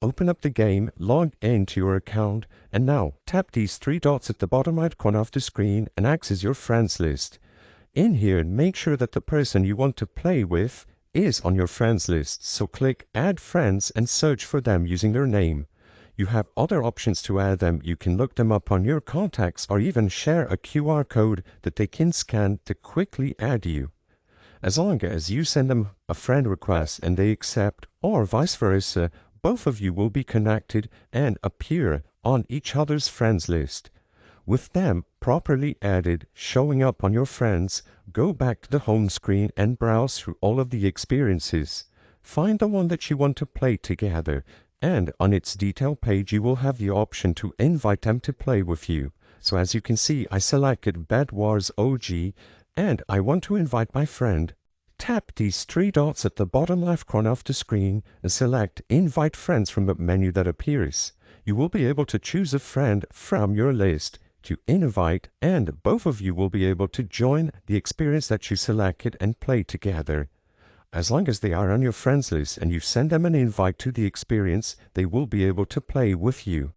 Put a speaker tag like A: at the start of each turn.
A: open up the game, log into your account, and now tap these three dots at the bottom right corner of the screen and access your friends list. In here, make sure that the person you want to play with is on your friends list, so click Add Friends and search for them using their name. You have other options to add them. You can look them up on your contacts or even share a QR code that they can scan to quickly add you. As long as you send them a friend request and they accept, or vice versa, both of you will be connected and appear on each other's friends list. With them properly added, showing up on your friends, go back to the home screen and browse through all of the experiences. Find the one that you want to play together, and on its detail page you will have the option to invite them to play with you. So as you can see, I selected Bed Wars OG, and I want to invite my friend. Tap these three dots at the bottom left corner of the screen and select Invite Friends from the menu that appears. You will be able to choose a friend from your list to invite, and both of you will be able to join the experience that you selected and play together. As long as they are on your friends list and you send them an invite to the experience, they will be able to play with you.